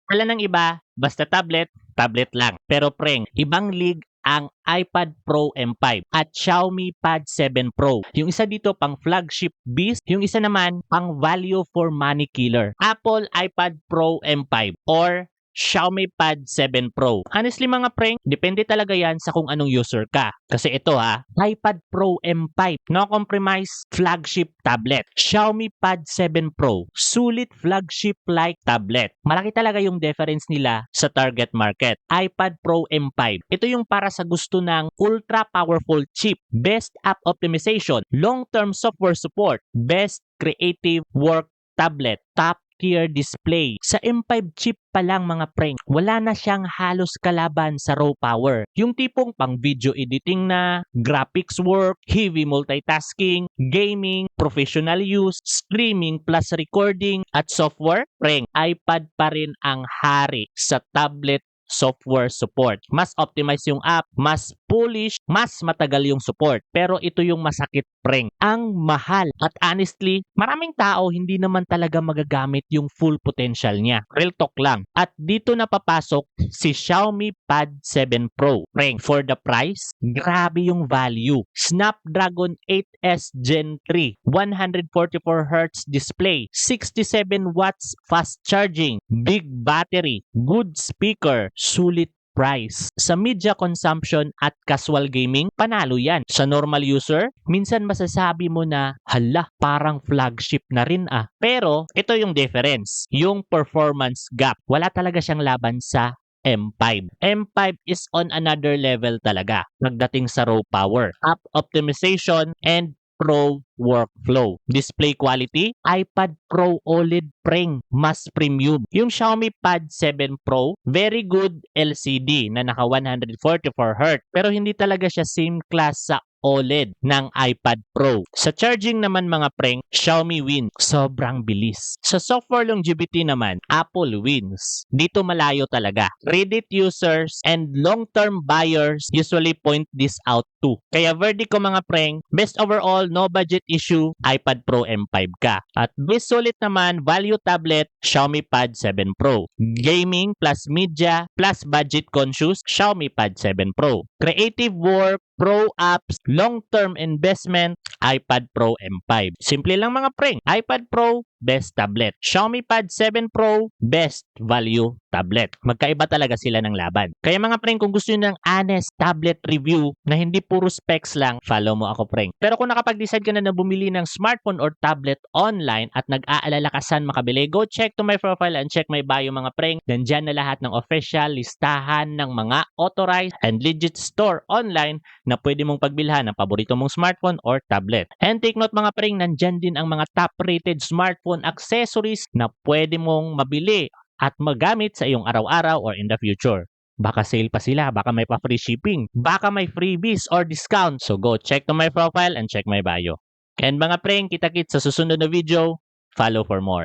Akala ng iba, basta tablet, tablet lang. Pero preng, ibang league ang iPad Pro M5 at Xiaomi Pad 7 Pro. Yung isa dito pang flagship beast, yung isa naman pang value for money killer. Apple iPad Pro M5 or Xiaomi Pad 7 Pro. Honestly mga preng, depende talaga yan sa kung anong user ka. Kasi ito iPad Pro M5, no compromise flagship tablet. Xiaomi Pad 7 Pro, sulit flagship-like tablet. Malaki talaga yung difference nila sa target market. iPad Pro M5, ito yung para sa gusto ng ultra powerful chip, best app optimization, long-term software support, best creative work tablet, top tier display. Sa M5 chip pa lang mga preng, wala na siyang halos kalaban sa raw power. Yung tipong pang video editing na, graphics work, heavy multitasking, gaming, professional use, streaming plus recording at software, preng, iPad pa rin ang hari sa tablet software support. Mas optimize yung app, mas polish, mas matagal yung support. Pero ito yung masakit preng. Ang mahal. At honestly, maraming tao hindi naman talaga magagamit yung full potential niya. Real talk lang. At dito na papasok si Xiaomi Pad 7 Pro. Preng, for the price, grabe yung value. Snapdragon 8S Gen 3, 144Hz display, 67 watts fast charging, big battery, good speaker, sulit price. Sa media consumption at casual gaming, panalo yan. Sa normal user, minsan masasabi mo na, hala, parang flagship na rin Pero, ito yung difference. Yung performance gap. Wala talaga siyang laban sa M5. M5 is on another level talaga pagdating sa raw power, app optimization, and pro workflow. Display quality, iPad Pro OLED preng, mas premium. Yung Xiaomi Pad 7 Pro, very good LCD na naka 144Hz pero hindi talaga siya same class sa OLED ng iPad Pro. Sa charging naman mga preng, Xiaomi wins. Sobrang bilis. Sa software longevity naman, Apple wins. Dito malayo talaga. Reddit users and long-term buyers usually point this out too. Kaya verdict ko mga preng, best overall, no budget issue, iPad Pro M5 ka. At best sulit naman, value tablet, Xiaomi Pad 7 Pro. Gaming plus media plus budget conscious, Xiaomi Pad 7 Pro. Creative work, pro apps, long-term investment, iPad Pro M5. Simple lang mga preng. iPad Pro, best tablet. Xiaomi Pad 7 Pro, best value tablet. Magkaiba talaga sila ng laban. Kaya mga preng, kung gusto nyo ng honest tablet review na hindi puro specs lang, follow mo ako preng. Pero kung nakapag-decide ka na bumili ng smartphone or tablet online at nag-aalala ka saan makabili, go check to my profile and check my bio mga preng. Nandyan na lahat ng official listahan ng mga authorized and legit store online na pwede mong pagbilhan ng paborito mong smartphone or tablet. And take note mga preng, nandyan din ang mga top-rated smartphone accessories na pwede mong mabili at magamit sa iyong araw-araw or in the future. Baka sale pa sila, baka may pa free shipping, baka may freebies or discount. So go check to my profile and check my bio. And mga preng, kita-kits sa susunod na video. Follow for more.